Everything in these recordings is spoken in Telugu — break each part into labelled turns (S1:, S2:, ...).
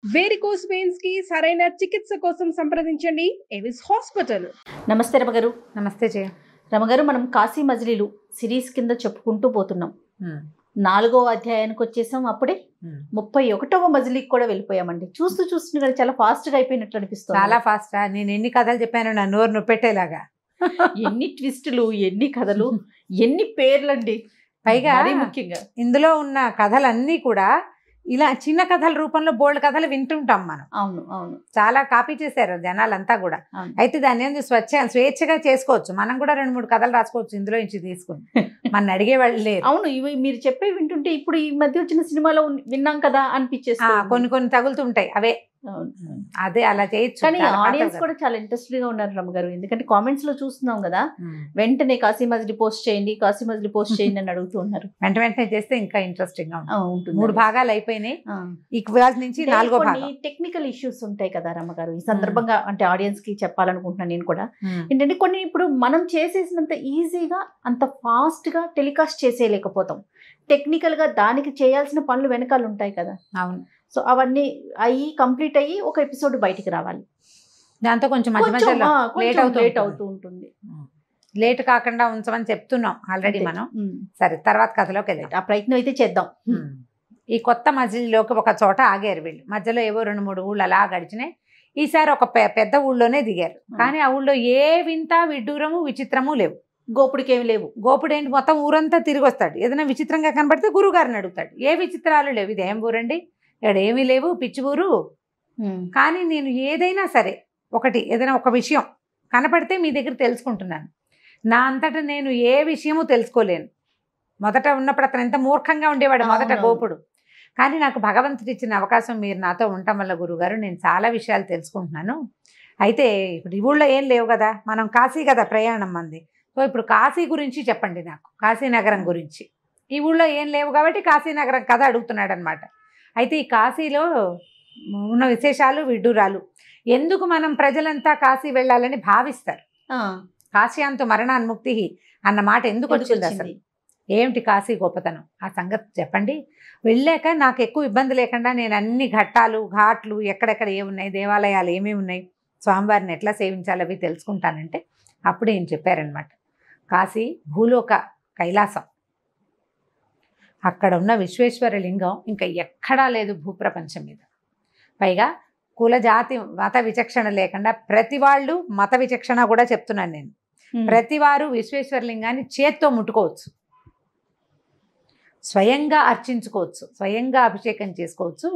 S1: వేరికోస్ వెయిన్స్ కి సరైన చికిత్స కోసం సంప్రదించండి ఎవిస్ హాస్పిటల్.
S2: నమస్తే రమగారు.
S3: నమస్తే జయ.
S2: రమగారు, మనం కాశీ మజిలీలు సిరీస్ కింద చెప్పుకుంటూ పోతున్నాం. 4వ అధ్యాయానికి వచ్చేసాం. అప్పుడే 31వ మజిలీకి కూడా వెళ్ళిపోయామండి. చూస్తూ చాలా ఫాస్ట్ గా అయిపోయినట్లు అనిపిస్తుంది.
S3: చాలా ఫాస్ట్. నేను ఎన్ని కథలు చెప్పాను నా నోరు నొప్పెట్టేలాగా.
S2: ఎన్ని ట్విస్టులు, ఎన్ని కథలు, ఎన్ని పేర్లండి.
S3: పైగా
S2: ముఖ్యంగా
S3: ఇందులో ఉన్న కథలన్నీ కూడా ఇలా చిన్న కథల రూపంలో బోల్డ్ కథలు వింటుంటాం మనం.
S2: అవును అవును,
S3: చాలా కాపీ చేశారు జనాలంతా కూడా. అయితే దాన్ని ఏంది స్వేచ్ఛగా చేసుకోవచ్చు. మనం కూడా 2-3 కథలు రాసుకోవచ్చు ఇందులో నుంచి తీసుకుని. మన అడిగేవాళ్ళు లేరు.
S2: అవును, ఇవి మీరు చెప్పే వింటుంటే ఇప్పుడు ఈ మధ్య వచ్చిన సినిమాలో విన్నాం కదా అనిపించేస్తుంది.
S3: కొన్ని తగులుతుంటాయి అవే. అదే అలా చేయొచ్చు.
S2: కానీ ఆడియన్స్ కూడా చాలా ఇంట్రెస్టెడ్ గా ఉన్నారు రమ్మగారు. ఎందుకంటే కామెంట్స్ లో చూస్తున్నాం కదా, వెంటనే కాశీ మజిలీ పోస్ట్ చేయండి అని అడుగుతూ ఉన్నారు.
S3: వెంటనే చేస్తే ఇంకా ఇంట్రెస్టింగ్ గా ఉంటుంది. 3 భాగాలు అయిపోయినాయి. ఇవాళ నుంచి 4వ భాగం.
S2: టెక్నికల్ ఇష్యూస్ ఉంటాయి కదా రమ్మగారు. ఈ సందర్భంగా అంటే ఆడియన్స్ కి చెప్పాలనుకుంటున్నాను నేను కూడా. ఏంటంటే కొన్ని ఇప్పుడు మనం చేసేసినంత ఈజీగా అంత ఫాస్ట్ గా టెలికాస్ట్ చేసేయలేకపోతాం. టెక్నికల్ గా దానికి చేయాల్సిన పనులు వెనకాల ఉంటాయి కదా.
S3: అవును.
S2: సో అవన్నీ కంప్లీట్ అయ్యి ఒక ఎపిసోడ్ బయటికి రావాలి.
S3: దాంతో కొంచెం లేట్
S2: అవుతూ ఉంటుంది.
S3: లేట్ కాకుండా ఉంచమని చెప్తున్నాం ఆల్రెడీ మనం. సరే, తర్వాత కథలోకి వెళ్దాం.
S2: ఆ ప్రయత్నం అయితే చేద్దాం.
S3: ఈ కొత్త మజిలీలోకి ఒక చోట ఆగారు వీళ్ళు. మధ్యలో ఏవో 2-3 ఊళ్ళు అలా గడిచినాయి. ఈసారి ఒక పెద్ద ఊళ్ళోనే దిగారు. కానీ ఆ ఊళ్ళో ఏ వింత విడ్డూరము విచిత్రము లేవు.
S2: గోపుడికి ఏమి లేవు.
S3: గోపుడు ఏంటి, మొత్తం ఊరంతా తిరిగి వస్తాడు. ఏదైనా విచిత్రంగా కనబడితే గురువుగారిని అడుగుతాడు. ఏ విచిత్రాలు లేవు. ఇది ఏం ఊరండి, ఇక్కడ ఏమీ లేవు, పిచ్చి ఊరు. కానీ నేను ఏదైనా సరే ఏదైనా ఒక విషయం కనపడితే మీ దగ్గర తెలుసుకుంటున్నాను. నా అంతటా నేను ఏ విషయము తెలుసుకోలేను. మొదట ఉన్నప్పుడు అతను ఎంత మూర్ఖంగా ఉండేవాడు మొదట గోపుడు. కానీ నాకు భగవంతుడు ఇచ్చిన అవకాశం మీరు నాతో ఉండటం వల్ల గురువుగారు నేను చాలా విషయాలు తెలుసుకుంటున్నాను. అయితే ఇప్పుడు ఈ ఊళ్ళో ఏం లేవు కదా, మనం కాశీ కదా ప్రయాణం మంది. సో ఇప్పుడు కాశీ గురించి చెప్పండి నాకు, కాశీనగరం గురించి. ఈ ఊళ్ళో ఏం లేవు కాబట్టి కాశీనగరం కథ అడుగుతున్నాడు అనమాట. అయితే ఈ కాశీలో ఉన్న విశేషాలు విడ్డూరాలు, ఎందుకు మనం ప్రజలంతా కాశీ వెళ్ళాలని భావిస్తారు, కాశ్యాంతు మరణాన్ముక్తి అన్న మాట ఎందుకు వచ్చింది, అసలు ఏమిటి కాశీ గొప్పతనం, ఆ సంగతి చెప్పండి. వెళ్ళాక నాకు ఎక్కువ ఇబ్బంది లేకుండా నేను అన్ని ఘాట్లు ఎక్కడెక్కడ ఏమున్నాయి, దేవాలయాలు ఏమేమి ఉన్నాయి, స్వామివారిని ఎట్లా సేవించాలి అవి తెలుసుకుంటానంటే అప్పుడు ఏం చెప్పారనమాట. కాశీ భూలోక కైలాసం. అక్కడ ఉన్న విశ్వేశ్వర లింగం ఇంకా ఎక్కడా లేదు భూప్రపంచం మీద. పైగా కుల జాతి మత విచక్షణ లేకుండా ప్రతి వాళ్ళు, మత విచక్షణ కూడా చెప్తున్నాను నేను, ప్రతి వారు విశ్వేశ్వర లింగాన్ని చేత్తో ముట్టుకోవచ్చు, స్వయంగా అర్చించుకోవచ్చు, స్వయంగా అభిషేకం చేసుకోవచ్చు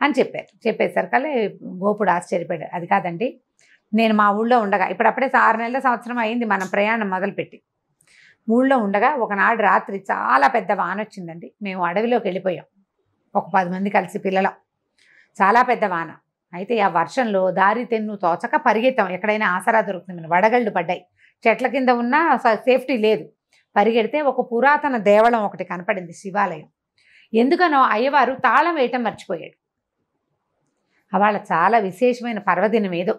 S3: అని చెప్పేసరికలే గోపుడు ఆశ్చర్యపడాడు. అది కాదండి, నేను మా ఊళ్ళో ఉండగా, ఇప్పుడప్పుడే 6 నెలల సంవత్సరం అయింది మనం ప్రయాణం మొదలుపెట్టి. ఊళ్ళో ఉండగా ఒకనాడు రాత్రి చాలా పెద్ద వాన వచ్చిందండి. మేము అడవిలోకి వెళ్ళిపోయాం, ఒక 10 మంది కలిసి పిల్లలం. చాలా పెద్ద వాన. అయితే ఆ వర్షంలో దారి తెన్ను తోచక పరిగెత్తాం. ఎక్కడైనా ఆసరా దొరుకుతుంది, వడగళ్ళు పడ్డాయి, చెట్ల కింద ఉన్న సేఫ్టీ లేదు. పరిగెడితే ఒక పురాతన దేవళం ఒకటి కనపడింది, శివాలయం. ఎందుకనో అయ్యవారు తాళం వేయటం మర్చిపోయాడు. అవాళ చాలా విశేషమైన పర్వదినం ఏదో.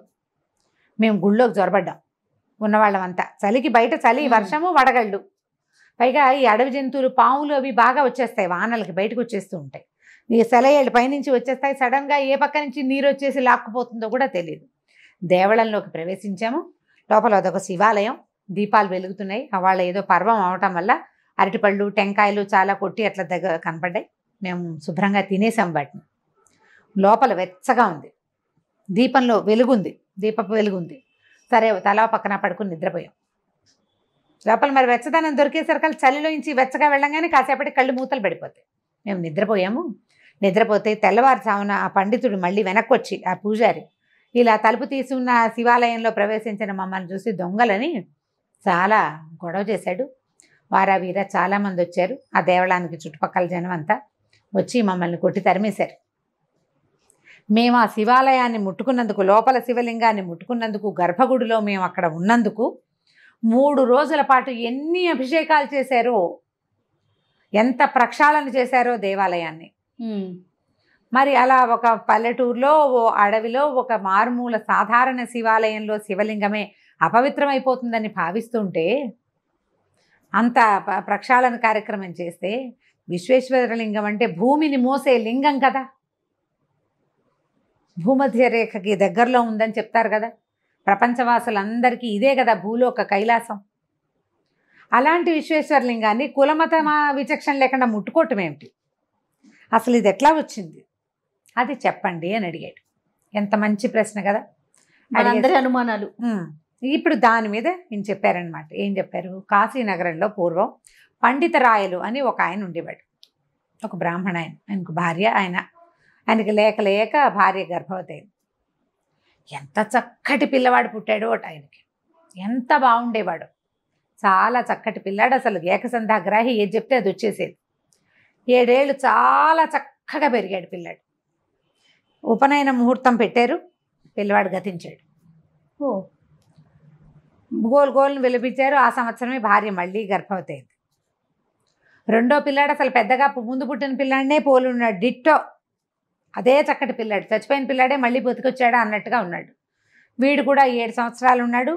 S3: మేము గుళ్ళోకి జొరబడ్డాం ఉన్నవాళ్ళమంతా. చలికి బయట చలి, వర్షము, వడగళ్ళు. పైగా ఈ అడవి జంతువులు, పాములు అవి బాగా వచ్చేస్తాయి, వానలకి బయటకు వచ్చేస్తూ ఉంటాయి. ఈ సెలయేళ్ళు పైనుంచి వచ్చేస్తాయి. సడన్గా ఏ పక్క నుంచి నీరు వచ్చేసి లాక్కుపోతుందో కూడా తెలియదు. దేవళంలోకి ప్రవేశించాము. లోపల అదొక శివాలయం, దీపాలు వెలుగుతున్నాయి. వాళ్ళ ఏదో పర్వం అవటం వల్ల అరటిపళ్ళు, టెంకాయలు చాలా కొట్టి అట్లా దగ్గర కనపడ్డాయి. మేము శుభ్రంగా తినేసాం వాటిని. లోపల వెచ్చగా ఉంది, దీపంలో వెలుగుంది, దీపపు వెలుగుంది. సరే తలా పక్కన పడుకుని నిద్రపోయాం. లోపల మరి వెచ్చదనం దొరికేసరికి చలిలోంచి వెచ్చగా వెళ్ళంగానే కాసేపటి కళ్ళు మూతలు పడిపోతాయి. మేము నిద్రపోయాము. నిద్రపోతే తెల్లవారుజామున ఆ పండితుడు మళ్ళీ వెనక్కి వచ్చి, ఆ పూజారి ఇలా తలుపు తీసి ఉన్న శివాలయంలో ప్రవేశించిన మమ్మల్ని చూసి దొంగలని చాలా గొడవ చేశాడు. వారా వీర చాలామంది వచ్చారు. ఆ దేవళానికి చుట్టుపక్కల జనం అంతా వచ్చి మమ్మల్ని కొట్టి తరిమేశారు. మేము ఆ శివాలయాన్ని ముట్టుకున్నందుకు, లోపల శివలింగాన్ని ముట్టుకున్నందుకు, గర్భగుడిలో మేము అక్కడ ఉన్నందుకు 3 రోజుల పాటు ఎన్ని అభిషేకాలు చేశారో, ఎంత ప్రక్షాళన చేశారో దేవాలయాన్ని. మరి అలా ఒక పల్లెటూరులో, ఓ అడవిలో, ఒక మారుమూల సాధారణ శివాలయంలో శివలింగమే అపవిత్రమైపోతుందని భావిస్తుంటే, అంత ప్రక్షాళన కార్యక్రమం చేస్తే, విశ్వేశ్వరలింగం అంటే భూమిని మోసే లింగం కదా. భూమధ్య రేఖకి దగ్గరలో ఉందని చెప్తారు కదా, ప్రపంచవాసులందరికీ ఇదే కదా భూలోక కైలాసం. అలాంటి విశ్వేశ్వరలింగాన్ని కులమత విచక్షణ లేకుండా ముట్టుకోవటం ఏమిటి, అసలు ఇది ఎట్లా వచ్చింది అది చెప్పండి అని అడిగాడు. ఎంత మంచి ప్రశ్న కదా.
S2: అందరి అనుమానాలు.
S3: ఇప్పుడు దాని మీద ఈయన చెప్పారనమాట. ఏం చెప్పారు, కాశీనగరంలో పూర్వం పండితరాయలు అని ఒక ఆయన ఉండేవాడు, ఒక బ్రాహ్మణ ఆయన. ఆయనకు భార్య, ఆయనకి లేక లేక భార్య గర్భవతి అయింది. ఎంత చక్కటి పిల్లవాడు పుట్టాడు ఒకటి ఆయనకి, ఎంత బాగుండేవాడు, చాలా చక్కటి పిల్లాడు. అసలు ఏకసంధాగ్రాహి, ఏది చెప్తే అది వచ్చేసేది. 7 ఏళ్ళు చాలా చక్కగా పెరిగాడు పిల్లాడు. ఉపనయన ముహూర్తం పెట్టారు, పిల్లవాడు గతించాడు. గోలును విలిపించారు. ఆ సంవత్సరమే భార్య మళ్ళీ గర్భవతి అయింది. రెండో పిల్లాడు అసలు పెద్దగా ముందు పుట్టిన పిల్లాడినే పోలి ఉన్నాడు, డిట్టో అదే చక్కటి పిల్లాడు. చచ్చిపోయిన పిల్లాడే మళ్ళీ బతికొచ్చాడా అన్నట్టుగా ఉన్నాడు. వీడు కూడా 7 సంవత్సరాలు ఉన్నాడు.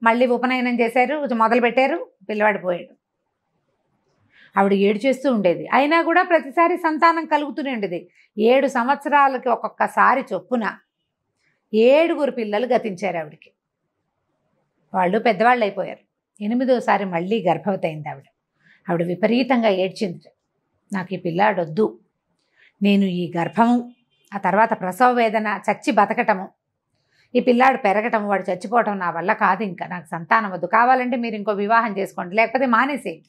S3: మళ్ళీ ఉపనయనం చేశారు, మొదలుపెట్టారు, పిల్లవాడు పోయాడు. ఆవిడ ఏడు చేస్తూ ఉండేది. అయినా కూడా ప్రతిసారి సంతానం కలుగుతూనే ఉండేది. 7 సంవత్సరాలకి ఒక్కొక్కసారి చొప్పున 7 పిల్లలు గతించారు ఆవిడకి. వాళ్ళు పెద్దవాళ్ళు అయిపోయారు. 8వసారి మళ్ళీ గర్భవతి అయింది ఆవిడ విపరీతంగా ఏడ్చింది. నాకు ఈ పిల్లాడొద్దు, నేను ఈ గర్భము, ఆ తర్వాత ప్రసవ వేదన, చచ్చి బతకటము, ఈ పిల్లాడు పెరగటం, వాడు చచ్చిపోవటం నా వల్ల కాదు, ఇంకా నాకు సంతానం వద్దు, కావాలంటే మీరు ఇంకో వివాహం చేసుకోండి, లేకపోతే మానేసేయండి,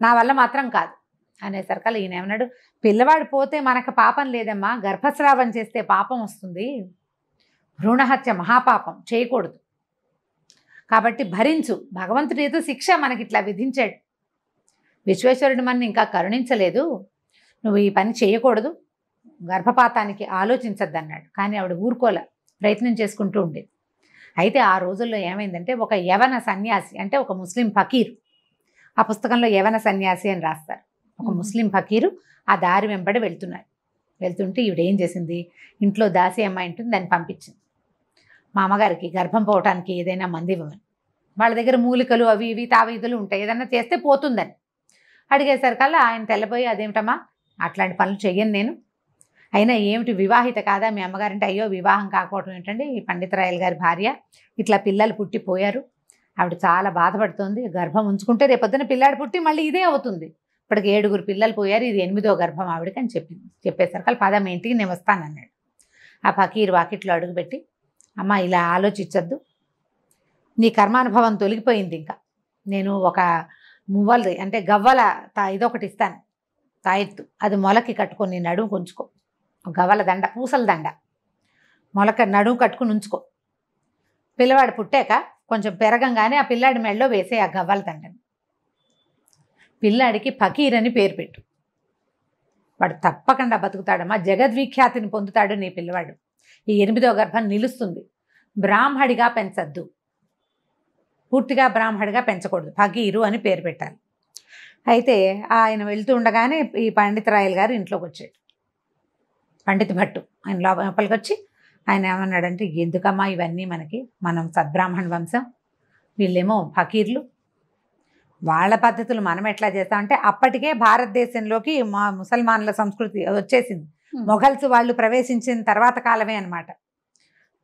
S3: నా వల్ల మాత్రం కాదు అనేసరికల్లా ఈయన ఏమన్నాడు, పిల్లవాడు పోతే మనకు పాపం లేదమ్మా, గర్భస్రావం చేస్తే పాపం వస్తుంది, భ్రూణహత్య మహాపాపం, చేయకూడదు, కాబట్టి భరించు, భగవంతుడు ఏదో శిక్ష మనకి ఇట్లా విధించాడు, విశ్వేశ్వరుడు మన ఇంకా కరుణించలేదు, నువ్వు ఈ పని చేయకూడదు, గర్భపాతానికి ఆలోచించద్దన్నాడు. కానీ ఆవిడ ఊరుకోలే, ప్రయత్నం చేసుకుంటూ ఉండేది. అయితే ఆ రోజుల్లో ఏమైందంటే, ఒక యవన సన్యాసి, అంటే ఒక ముస్లిం ఫకీరు, ఆ పుస్తకంలో యవన సన్యాసి అని రాస్తారు, ఒక ముస్లిం ఫకీరు ఆ దారి వెంబడి వెళ్తుంటే ఈవిడ ఏం చేసింది, ఇంట్లో దాసి అమ్మాయి ఉంటుంది, దాన్ని పంపించింది. మా అమ్మగారికి గర్భం పోవటానికి ఏదైనా మంది ఇవ్వమని, వాళ్ళ దగ్గర మూలికలు అవి ఇవి తావీదులు ఉంటాయి, ఏదైనా చేస్తే పోతుందని అడిగేసరికల్లా ఆయన తెల్లబోయి, అదేమిటమ్మా అట్లాంటి పనులు చెయ్యను నేను, అయినా ఏమిటి వివాహిత కాదా మీ అమ్మగారంటే, అయ్యో వివాహం కాకపోవటం ఏంటండి, ఈ పండితరాయలు గారి భార్య ఇట్లా పిల్లలు పుట్టిపోయారు, ఆవిడ చాలా బాధపడుతుంది, గర్భం ఉంచుకుంటే రేపొద్దున పిల్లాడు పుట్టి మళ్ళీ ఇదే అవుతుంది, ఇప్పటికి 7 పిల్లలు పోయారు, ఇది 8వ గర్భం ఆవిడకి అని చెప్పేసరికి పదం ఇంటికి నేను వస్తానన్నాడు. ఆ ఫకీరు వాకిట్లో అడుగుపెట్టి, అమ్మ ఇలా ఆలోచించద్దు, నీ కర్మానుభవం తొలగిపోయింది, ఇంకా నేను ఒక మువ్వలది అంటే గవ్వల ఇదొకటి ఇస్తాను, తాయెత్తు, అది మొలకి కట్టుకొని నీ నడుము ఉంచుకో, గవ్వల దండ, పూసల దండ మొలక నడుము కట్టుకుని ఉంచుకో, పిల్లవాడు పుట్టాక కొంచెం పెరగంగానే ఆ పిల్లాడి మెడలో వేసే ఆ గవ్వల దండని, పిల్లాడికి ఫకీర్ అని పేరు పెట్టు, వాడు తప్పకుండా బతుకుతాడమ్మా, జగద్విఖ్యాతిని పొందుతాడు నీ పిల్లవాడు, ఈ 8వ గర్భం నిలుస్తుంది, బ్రాహ్మడిగా పెంచద్దు, పూర్తిగా బ్రాహ్మడిగా పెంచకూడదు, ఫకీరు అని పేరు పెట్టాలి. అయితే ఆయన వెళ్తూ ఉండగానే ఈ పండితరాయలు గారు ఇంట్లోకి వచ్చాడు, పండిత భట్టు ఆయన లోపలికి వచ్చి ఆయన ఏమన్నాడంటే, ఎందుకమ్మా ఇవన్నీ మనకి, మనం సద్బ్రాహ్మణ వంశం, వీళ్ళేమో ఫకీర్లు, వాళ్ళ పద్ధతులు మనం ఎట్లా చేస్తామంటే, అప్పటికే భారతదేశంలోకి మా ముసల్మాన్ల సంస్కృతి వచ్చేసింది, మొఘల్స్ వాళ్ళు ప్రవేశించిన తర్వాత కాలమే అనమాట.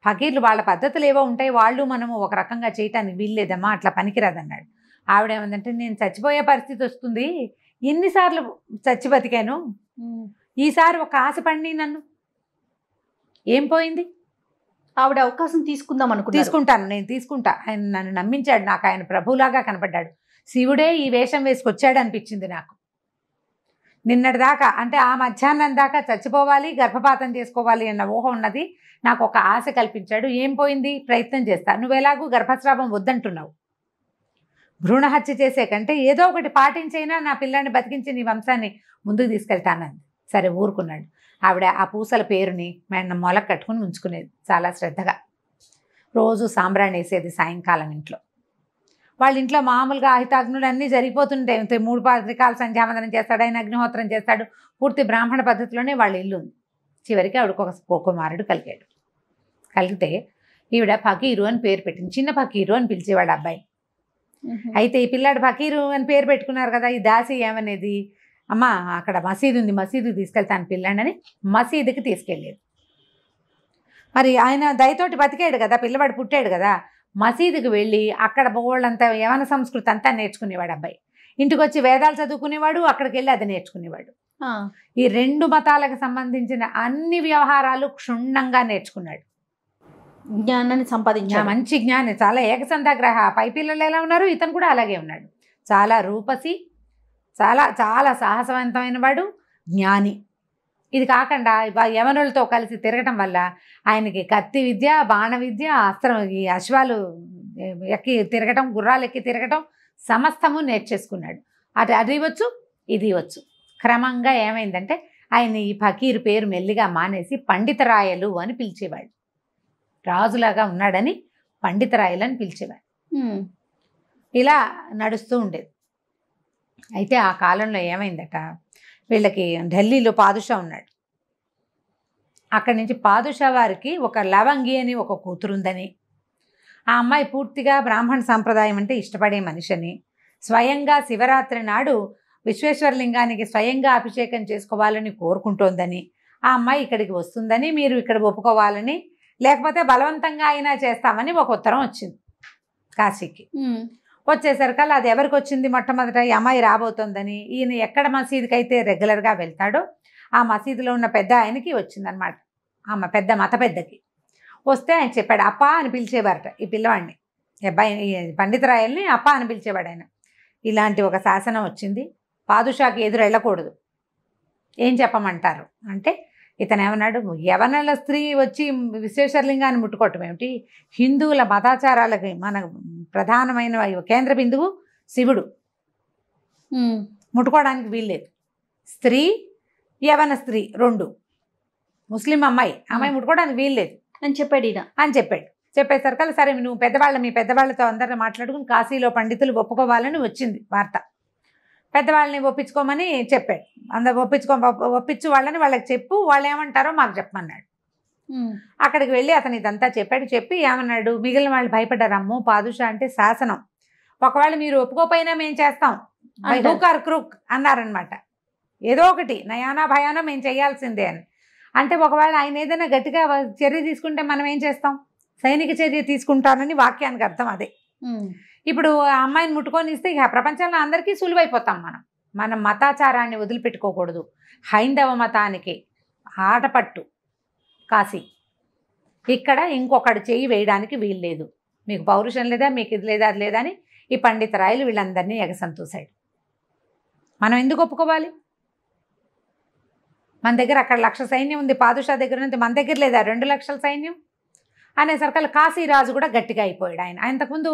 S3: ఫకీర్లు వాళ్ళ పద్ధతులు ఏవో ఉంటాయి, వాళ్ళు మనము ఒక రకంగా చేయటానికి వీల్లేదమ్మా, అట్లా పనికిరాదన్నాడు. ఆవిడేమందంటే, నేను చచ్చిపోయే పరిస్థితి వస్తుంది, ఎన్నిసార్లు చచ్చి బతికాను, ఈసారి ఒక ఆశ పండి నన్ను, ఏం పోయింది,
S2: ఆవిడ అవకాశం
S3: తీసుకుంటాను, నేను తీసుకుంటా, ఆయన నన్ను నమ్మించాడు, నాకు ఆయన ప్రభువులాగా కనపడ్డాడు, శివుడే ఈ వేషం వేసుకొచ్చాడు అనిపించింది నాకు, నిన్నటి దాకా అంటే ఆ మధ్యాహ్నం దాకా చచ్చిపోవాలి, గర్భపాతం చేసుకోవాలి అన్న ఊహ ఉన్నది, నాకు ఒక ఆశ కల్పించాడు, ఏం పోయింది, ప్రయత్నం చేస్తా, నువ్వు ఎలాగూ గర్భస్రావం వద్దంటున్నావు, భ్రూణహత్య చేసే కంటే ఏదో ఒకటి పాటించైనా నా పిల్లాన్ని బతికించి నీ వంశాన్ని ముందుకు తీసుకెళ్తానంది. సరే ఊరుకున్నాడు. ఆవిడ ఆ పూసల పేరుని మొల కట్టుకుని ఉంచుకునేది చాలా శ్రద్ధగా, రోజు సాంబ్రాణి వేసేది సాయంకాలం ఇంట్లో, వాళ్ళ ఇంట్లో మామూలుగా అహితాగ్నులు అన్నీ జరిగిపోతుంటాయి, 3 పాత్రికాలు సంధ్యావందనం చేస్తాడు, ఆయన అగ్నిహోత్రం చేస్తాడు, పూర్తి బ్రాహ్మణ పద్ధతిలోనే వాళ్ళ ఇల్లు ఉంది. చివరికి ఆవిడకు ఒక కుమారుడు కలిగితే ఈవిడ ఫకీరు అని పేరు పెట్టింది, చిన్న ఫకీరు అని పిలిచేవాడు అబ్బాయి. అయితే ఈ పిల్లాడు ఫకీరు అని పేరు పెట్టుకున్నారు కదా, ఈ దాసి ఏమనేది, అమ్మ అక్కడ మసీదు ఉంది, మసీదుకి తీసుకెళ్తాను పిల్లాడని మసీదుకి తీసుకెళ్ళేది. మరి ఆయన దయతోటి బతికాడు కదా, పిల్లవాడు పుట్టాడు కదా. మసీదుకి వెళ్ళి అక్కడ వాళ్ళంతా యవన సంస్కృతి అంతా నేర్చుకునేవాడు అబ్బాయి. ఇంటికి వచ్చి వేదాలు చదువుకునేవాడు, అక్కడికి వెళ్ళి అది నేర్చుకునేవాడు. ఈ 2 మతాలకు సంబంధించిన అన్ని వ్యవహారాలు క్షుణ్ణంగా నేర్చుకున్నాడు.
S2: జ్ఞానాన్ని సంపాదించాడు.
S3: మంచి జ్ఞాని, చాలా ఏకసంధాగ్రహ. పై పిల్లలు ఎలా ఉన్నారు, ఇతను కూడా అలాగే ఉన్నాడు. చాలా రూపసి, చాలా చాలా సాహసవంతమైన వాడు, జ్ఞాని. ఇది కాకుండా యవనులతో కలిసి తిరగటం వల్ల ఆయనకి కత్తి విద్య, బాణ విద్య, అస్త్రం, ఈ అశ్వాలు ఎక్కి తిరగటం, గుర్రాలు ఎక్కి తిరగటం సమస్తము నేర్చేసుకున్నాడు. అది వచ్చు, ఇది వచ్చు. క్రమంగా ఏమైందంటే ఆయన ఈ ఫకీర్ పేరు మెల్లిగా మానేసి పండితరాయలు అని పిలిచేవాడు. రాజులాగా ఉన్నాడని పండితరాయలు అని పిలిచేవాడు. ఇలా నడుస్తూ ఉండేది. అయితే ఆ కాలంలో ఏమైందట, వీళ్ళకి ఢిల్లీలో పాదుషా ఉన్నాడు. అక్కడి నుంచి పాదుషా వారికి ఒక లవంగి అని ఒక కూతురుందని, ఆ అమ్మాయి పూర్తిగా బ్రాహ్మణ సంప్రదాయం అంటే ఇష్టపడే మనిషిని, స్వయంగా శివరాత్రి నాడు విశ్వేశ్వరలింగానికి స్వయంగా అభిషేకం చేసుకోవాలని కోరుకుంటోందని, ఆ అమ్మాయి ఇక్కడికి వస్తుందని మీరు ఇక్కడ ఒప్పుకోవాలని, లేకపోతే బలవంతంగా అయినా చేస్తామని ఒక ఉత్తరం వచ్చింది కాశీకి. వచ్చేసరికల్లా అది ఎవరికి వచ్చింది, మొట్టమొదట ఈ అమ్మాయి రాబోతోందని. ఈయన ఎక్కడ మసీదుకి అయితే రెగ్యులర్గా వెళ్తాడో ఆ మసీదులో ఉన్న పెద్ద ఆయనకి వచ్చిందనమాట, ఆమె పెద్ద మత పెద్దకి. వస్తే ఆయన చెప్పాడు, అప్ప అని పిలిచేవారట ఈ పిల్లవాడిని, అబ్బాయి పండితరాయల్ని అప్ప అని పిలిచేవాడు ఆయన. ఇలాంటి ఒక శాసనం వచ్చింది, పాదుషాకి ఎదురు వెళ్ళకూడదు, ఏం చెప్పమంటారు అంటే ఇతను ఏమన్నాడు, యవనల స్త్రీ వచ్చి విశ్వేశ్వరలింగాన్ని ముట్టుకోవటం ఏమిటి, హిందువుల మతాచారాలకి మన ప్రధానమైన కేంద్ర బిందువు శివుడు, ముట్టుకోవడానికి వీల్లేదు. స్త్రీ, యవన స్త్రీ 2, ముస్లిం అమ్మాయి ముట్టుకోవడానికి వీల్లేదు
S2: అని చెప్పాడు ఈయన.
S3: అని చెప్పాడు. చెప్పేసరికల్లా సరే నువ్వు మీ పెద్దవాళ్ళతో అందరిని మాట్లాడుకుని కాశీలో పండితులు ఒప్పుకోవాలని వచ్చింది వార్త. పెద్దవాళ్ళని ఒప్పించుకోమని చెప్పాడు. అందరు ఒప్పించు వాళ్ళని, వాళ్ళకి చెప్పు, వాళ్ళు ఏమంటారో మాకు చెప్పమన్నాడు. అక్కడికి వెళ్ళి అతను ఇదంతా చెప్పాడు. చెప్పి ఏమన్నాడు, మిగిలిన వాళ్ళు భయపడ్డారు, అమ్మో పాదుషా అంటే శాసనం, ఒకవేళ మీరు ఒప్పుకోపోయినా మేము చేస్తాం, హూకార్ క్రూక్ అన్నారనమాట. ఏదో ఒకటి నయానా భయానా మేము చేయాల్సిందే అని. అంటే ఒకవేళ ఆయన ఏదైనా గట్టిగా చర్య తీసుకుంటే మనం ఏం చేస్తాం, సైనిక చర్య తీసుకుంటానని వాక్యానికి అర్థం అదే. ఇప్పుడు ఆ అమ్మాయిని ముట్టుకొని ఇస్తే ఇక ప్రపంచంలో అందరికీ సులువైపోతాం. మనం మతాచారాన్ని వదిలిపెట్టుకోకూడదు. హైందవ మతానికి ఆటపట్టు కాశీ, ఇక్కడ ఇంకొకటి చేయి వేయడానికి వీల్లేదు, మీకు పౌరుషం లేదా, మీకు ఇది లేదా, అది లేదా అని ఈ పండితరాయలు వీళ్ళందరినీ ఎగసంతూసాడు. మనం ఎందుకు ఒప్పుకోవాలి, మన దగ్గర అక్కడ 1,00,000 సైన్యం ఉంది, పాదుషా దగ్గర ఉంది, మన దగ్గర లేదా 2 లక్షల సైన్యం అనేసరికల్లా కాశీరాజు కూడా గట్టిగా అయిపోయాడు. ఆయన అంతకుముందు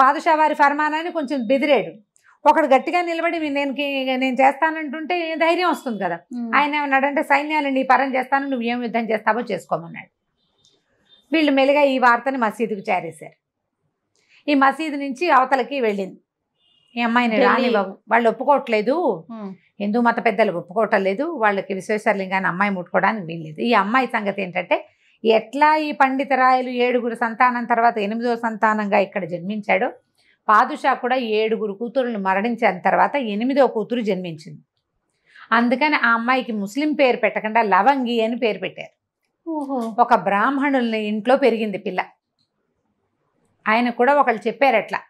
S3: పాదుషా వారి ఫర్మానాన్ని కొంచెం బెదిరాడు. ఒకడు గట్టిగా నిలబడి నేను చేస్తానంటుంటే ధైర్యం వస్తుంది కదా. ఆయన ఏమన్నాడంటే సైన్యాన్ని నీ పరం చేస్తాను, నువ్వు ఏం యుద్ధం చేస్తావో చేసుకోమన్నాడు. వీళ్ళు మెల్లిగా ఈ వార్తని మసీదుకు చేరేశారు. ఈ మసీదు నుంచి అవతలకి వెళ్ళింది ఈ అమ్మాయిని, రానివ్వవు, వాళ్ళు ఒప్పుకోవట్లేదు, హిందూ మత పెద్దలు ఒప్పుకోవటం లేదు, వాళ్ళకి విశ్వేశ్వరలింగాన్ని అమ్మాయి ముట్టుకోవడానికి వీల్లేదు. ఈ అమ్మాయి సంగతి ఏంటంటే, ఎట్లా ఈ పండితరాయలు 7 సంతానం తర్వాత 8వ సంతానంగా ఇక్కడ జన్మించాడో, పాదుషా కూడా 7 కూతురులను మరణించిన తర్వాత 8వ కూతురు జన్మించింది. అందుకని ఆ అమ్మాయికి ముస్లిం పేరు పెట్టకుండా లవంగి అని పేరు పెట్టారు. ఒక బ్రాహ్మణుల ఇంట్లో పెరిగింది పిల్ల. ఆయన కూడా ఒకళ్ళు చెప్పారు అట్లా,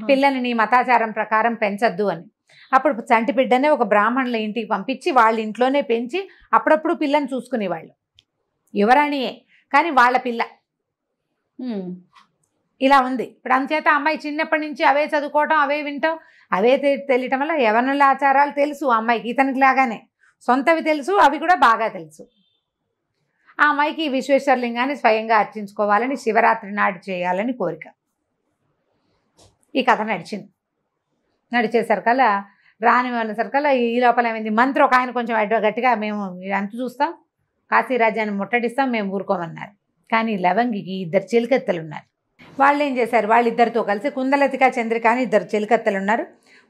S3: పిల్లని నీ మతాచారం ప్రకారం పెంచద్దు అని. అప్పుడు చంటి బిడ్డనే ఒక బ్రాహ్మణుల ఇంటికి పంపించి వాళ్ళ ఇంట్లోనే పెంచి అప్పుడప్పుడు పిల్లని చూసుకునేవాళ్ళు. యువరాణియే కానీ వాళ్ళ పిల్ల. ఇలా ఉంది ఇప్పుడు. అందుచేత అమ్మాయి చిన్నప్పటి నుంచి అవే చదువుకోవటం, అవే వింటాం, అవే తెలియటం వల్ల యవనుల ఆచారాలు తెలుసు అమ్మాయికి, ఇతనికి లాగానే సొంతవి తెలుసు, అవి కూడా బాగా తెలుసు. ఆ అమ్మాయికి విశ్వేశ్వరలింగాన్ని స్వయంగా అర్చించుకోవాలని, శివరాత్రి నాడు చేయాలని కోరిక. ఈ కథ నడిచేసరికల్లా రానివన్నసరికల్లా ఈ లోపల ఏమైంది, మంత్రి ఒక ఆయన కొంచెం గట్టిగా మేము అంత చూస్తాం, కాశీ రాజ్యాన్ని ముట్టడిస్తాం, మేము ఊరుకోమన్నారు. కానీ లవంగికి 2 చెలికత్తెలు ఉన్నారు. వాళ్ళు ఏం చేశారు, వాళ్ళిద్దరితో కలిసి కుందలతిక చంద్రిక అని 2 చెలికత్తెలు ఉన్నారు.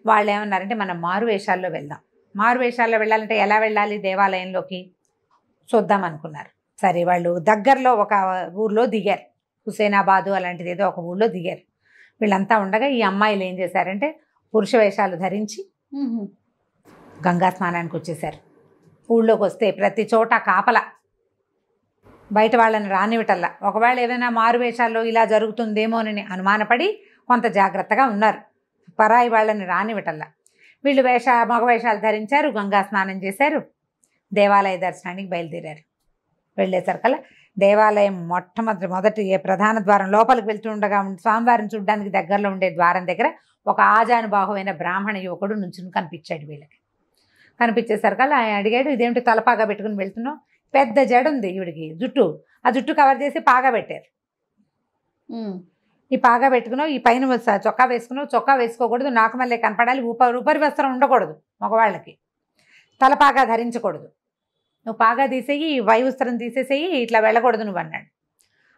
S3: వాళ్ళు ఏమన్నారంటే మనం మారువేషాల్లో వెళ్దాం. మారువేషాల్లో వెళ్ళాలంటే ఎలా వెళ్ళాలి, దేవాలయంలోకి చూద్దాం అనుకున్నారు. సరే వాళ్ళు దగ్గరలో ఒక ఊర్లో దిగారు, హుసేనాబాదు అలాంటిది ఏదో ఒక ఊళ్ళో దిగారు. వీళ్ళంతా ఉండగా ఈ అమ్మాయిలు ఏం చేశారంటే పురుష వేషాలు ధరించి గంగా స్నానానికి వచ్చేసారు. ఊళ్ళోకి వస్తే ప్రతి చోట కాపల, బయట వాళ్ళని రానివ్వటల్లా. ఒకవేళ ఏదైనా మారువేషాల్లో ఇలా జరుగుతుందేమోనని అనుమానపడి కొంత జాగ్రత్తగా ఉన్నారు. పరాయి వాళ్ళని రానివ్వటల్లా. వీళ్ళు మగ వేషాలు ధరించారు, గంగా స్నానం చేశారు, దేవాలయ దర్శనానికి బయలుదేరారు. వెళ్ళేసరికల్లా దేవాలయం మొదటి ప్రధాన ద్వారం లోపలికి వెళ్తుండగా స్వామివారిని చూడడానికి దగ్గరలో ఉండే ద్వారం దగ్గర ఒక ఆజానుబాహువైన బ్రాహ్మణ యువకుడు నుంచుని కనిపించాడు వీళ్ళకి. కనిపించేసరికల్లా ఆయన అడిగాడు, ఇదేమిటి తలపాగా పెట్టుకుని వెళ్తున్నావు? పెద్ద జడ ఉంది ఈవిడికి, జుట్టు. ఆ జుట్టు కవర్ చేసి పాగా పెట్టారు. ఈ పాగా పెట్టుకున్నావు, ఈ పైన చొక్కా వేసుకున్నావు, చొక్కా వేసుకోకూడదు, నాకు మళ్ళీ కనపడాలి, ఉపరి వస్త్రం ఉండకూడదు, మగవాళ్ళకి తలపాగా ధరించకూడదు, నువ్వు పాగా తీసేయి, వైవస్త్రం తీసేసేయి, ఇట్లా వెళ్ళకూడదు నువ్వు అన్నాడు.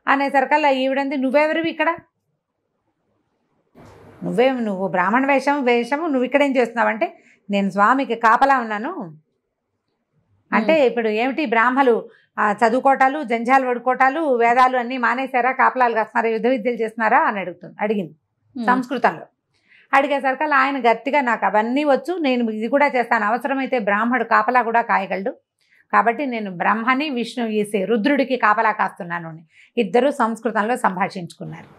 S3: అనేసరికల్లా ఈవిడంది, నువ్వెవరివి ఇక్కడ, నువ్వు బ్రాహ్మణ వేషము నువ్వు ఇక్కడేం చేస్తున్నావు అంటే, నేను స్వామికి కాపలా ఉన్నాను అంటే, ఇప్పుడు ఏమిటి బ్రాహ్మలు చదువుకోటాలు, జంజాలు పడుకోటాలు, వేదాలు అన్నీ మానేశారా, కాపలాలు కాస్తున్నారా, యుద్ధ విద్యలు చేస్తున్నారా అని అడిగింది సంస్కృతంలో. అడిగేసరికల్లా ఆయన గట్టిగా, నాకు అవన్నీ వచ్చు, నేను ఇది కూడా చేస్తాను, అవసరమైతే బ్రాహ్మడు కాపలా కూడా కాయగలడు, కాబట్టి నేను బ్రహ్మని విష్ణు రుద్రుడికి కాపలా కాస్తున్నాను అని ఇద్దరు సంస్కృతంలో సంభాషించుకున్నారు.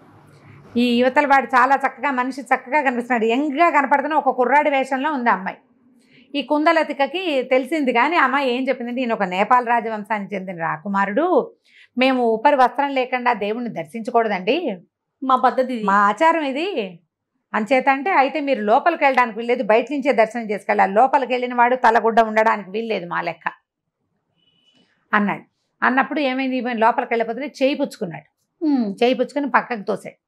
S3: ఈ యువతల వాడు చాలా చక్కగా, మనిషి చక్కగా కనిపిస్తున్నాడు, యంగ్గా కనపడుతున్న ఒక కుర్రాడి వేషంలో ఉంది అమ్మాయి. ఈ కుందలతికకి తెలిసింది, కానీ అమ్మాయి ఏం చెప్పిందంటే, ఈయన ఒక నేపాల్ రాజవంశానికి చెందిన రాకుమారుడు, మేము ఉపరి వస్త్రం లేకుండా దేవుణ్ణి దర్శించకూడదండి,
S2: మా పద్ధతి,
S3: మా ఆచారం ఇది, అంచేత అంటే అయితే మీరు లోపలికి వెళ్ళడానికి వీల్లేదు, బయట నుంచే దర్శనం చేసుకెళ్ళాలి, లోపలికి వెళ్ళిన వాడు తలగుడ్డ ఉండడానికి వీల్లేదు మా లెక్క అన్నాడు. అన్నప్పుడు ఏమైంది, లోపలికి వెళ్ళిపోతే చేయి పుచ్చుకున్నాడు. చేయి పుచ్చుకుని పక్కకు తోసాడు.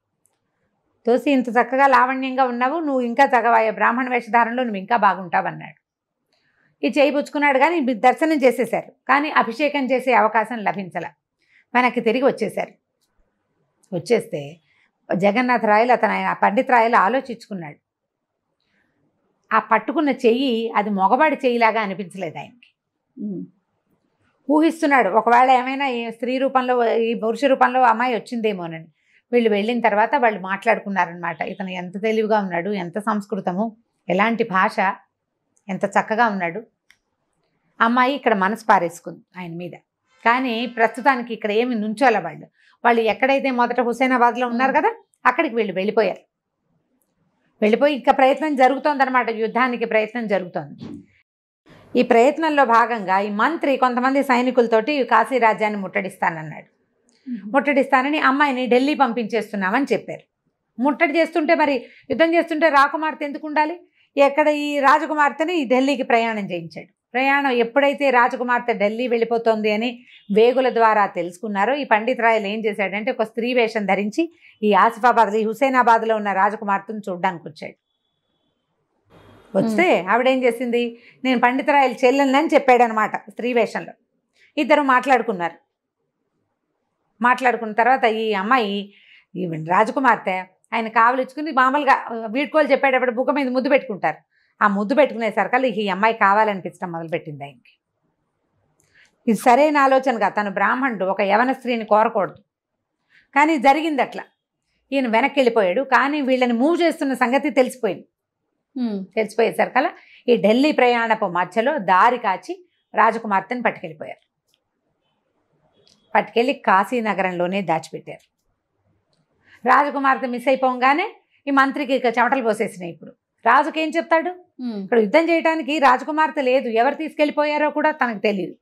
S3: తోసి, ఇంత చక్కగా లావణ్యంగా ఉన్నావు, నువ్వు ఇంకా చక్కగా బ్రాహ్మణ వేషధారణలో నువ్వు ఇంకా బాగుంటావు అన్నాడు. ఈ చేయి పుచ్చుకున్నాడు, కానీ దర్శనం చేసేశారు, కానీ అభిషేకం చేసే అవకాశం లభించల. వెనక్కి తిరిగి వచ్చేశారు. వచ్చేస్తే జగన్నాథరాయలు ఆయన పండితరాయలు ఆలోచించుకున్నాడు. ఆ పట్టుకున్న చెయ్యి అది మగవాడి చెయ్యిలాగా అనిపించలేదు ఆయనకి. ఊహిస్తున్నాడు, ఒకవేళ ఏమైనా ఈ స్త్రీ రూపంలో, ఈ పురుష రూపంలో అమ్మాయి వచ్చిందేమోనని. వీళ్ళు వెళ్ళిన తర్వాత వాళ్ళు మాట్లాడుకున్నారనమాట, ఇతను ఎంత తెలివిగా ఉన్నాడు, ఎంత సంస్కృతము, ఎలాంటి భాష, ఎంత చక్కగా ఉన్నాడు. అమ్మాయి ఇక్కడ మనసు పారేసుకుంది ఆయన మీద, కానీ ప్రస్తుతానికి ఇక్కడ ఏమి నుంచోలే. వాళ్ళు ఎక్కడైతే మొదట హుసేనాబాద్లో ఉన్నారు కదా, అక్కడికి వీళ్ళు వెళ్ళిపోయారు. వెళ్ళిపోయి ఇంకా ప్రయత్నం జరుగుతోందనమాట, యుద్ధానికి ప్రయత్నం జరుగుతోంది. ఈ ప్రయత్నంలో భాగంగా ఈ మంత్రి కొంతమంది సైనికులతోటి కాశీ రాజ్యాన్ని ముట్టడిస్తానన్నాడు. ముట్టడిస్తానని అమ్మాయిని ఢిల్లీ పంపించేస్తున్నామని చెప్పారు. ముట్టడి చేస్తుంటే, మరి యుద్ధం చేస్తుంటే రాకుమార్తె ఎందుకు ఉండాలి? ఎక్కడ ఈ రాజకుమార్తెని ఢిల్లీకి ప్రయాణం చేయించాడు. ప్రయాణం ఎప్పుడైతే రాజకుమార్తె ఢిల్లీ వెళ్ళిపోతుంది అని వేగుల ద్వారా తెలుసుకున్నారో, ఈ పండితరాయలు ఏం చేశాడంటే, ఒక స్త్రీ వేషం ధరించి ఈ ఆసిఫాబాద్లో, ఈ హుసేనాబాద్లో ఉన్న రాజకుమార్తెను చూడడానికి వచ్చాడు. వస్తే ఆవిడేం చేసింది, నేను పండితరాయలు చెల్లెలని చెప్పాడనమాట స్త్రీ వేషంలో. ఇద్దరు మాట్లాడుకున్నారు. మాట్లాడుకున్న తర్వాత ఈ అమ్మాయి, ఈ రాజకుమార్తె ఆయన కావలిచ్చుకుని మామూలుగా వీడ్కోలు చెప్పేటప్పుడు బుగ్గ మీద ముద్దు పెట్టుకుంటారు. ఆ ముద్దు పెట్టుకునేసరికల్లా ఈ అమ్మాయి కావాలనిపించడం మొదలుపెట్టింది ఆయనకి. ఇది సరైన ఆలోచనగా, తను బ్రాహ్మణుడు, ఒక యవన స్త్రీని కోరకూడదు, కానీ జరిగింది అట్లా. ఈయన వెనక్కి వెళ్ళిపోయాడు, కానీ వీళ్ళని మూవ్ చేస్తున్న సంగతి తెలిసిపోయింది. తెలిసిపోయేసరికల్లా ఈ ఢిల్లీ ప్రయాణపు మధ్యలో దారి కాచి రాజకుమార్తెను పట్టుకెళ్ళిపోయారు. పట్టుకెళ్ళి కాశీనగరంలోనే దాచిపెట్టారు. రాజకుమార్తె మిస్ అయిపోగానే ఈ మంత్రికి ఇక చెమటలు పోసేసినాయి. ఇప్పుడు రాజుకి ఏం చెప్తాడు? ఇక్కడ యుద్ధం చేయడానికి రాజకుమార్తె లేదు, ఎవరు తీసుకెళ్ళిపోయారో కూడా తనకు తెలియదు.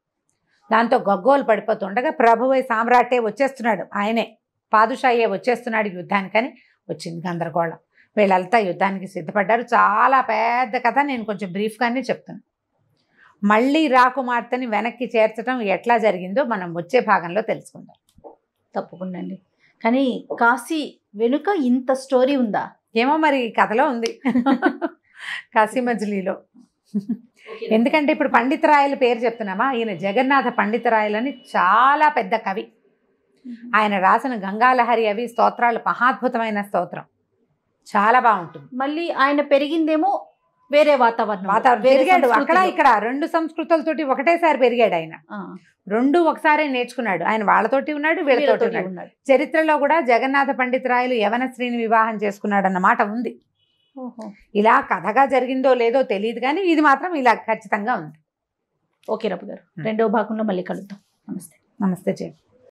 S3: దాంతో గగ్గోలు పడిపోతుండగా ప్రభువే సామ్రాటే వచ్చేస్తున్నాడు, ఆయనే పాదుషాయే వచ్చేస్తున్నాడు యుద్ధానికని వచ్చింది గందరగోళం. వీళ్ళంతా యుద్ధానికి సిద్ధపడ్డారు. చాలా పెద్ద కథ, నేను కొంచెం బ్రీఫ్గానే చెప్తాను. మళ్ళీ రాకుమార్తెని వెనక్కి చేర్చడం ఎట్లా జరిగిందో మనం వచ్చే భాగంలో తెలుసుకుందాం.
S2: తప్పకుండా అండి. కానీ కాశీ వెనుక ఇంత స్టోరీ ఉందా?
S3: ఏమో మరి కథలో ఉంది కాశీ మజిలీలో. ఎందుకంటే ఇప్పుడు పండితరాయల పేరు చెప్తున్నామా, ఈయన జగన్నాథ పండితరాయలు అని చాలా పెద్ద కవి. ఆయన రాసిన గంగాలహరి అవి స్తోత్రాలు మహాద్భుతమైన స్తోత్రం, చాలా బాగుంటుంది.
S2: మళ్ళీ ఆయన పెరిగిందేమో వేరే వాతావరణం,
S3: పెరిగాడు అక్కడ ఇక్కడ, రెండు సంస్కృతులతోటి ఒకటేసారి పెరిగాడు ఆయన. రెండు ఒకసారి నేర్చుకున్నాడు ఆయన, వాళ్ళతోటి ఉన్నాడు, వీళ్ళతోటి ఉన్నాడు. చరిత్రలో కూడా జగన్నాథ పండితరాయలు యవన స్త్రీని వివాహం చేసుకున్నాడు అన్నమాట ఉంది. ఇలా కథగా జరిగిందో లేదో తెలియదు, కానీ ఇది మాత్రం ఇలా ఖచ్చితంగా ఉంది.
S2: ఓకే రఘు గారు, రెండో భాగంలో మళ్ళీ కలుద్దాం. నమస్తే.
S3: నమస్తే జయ.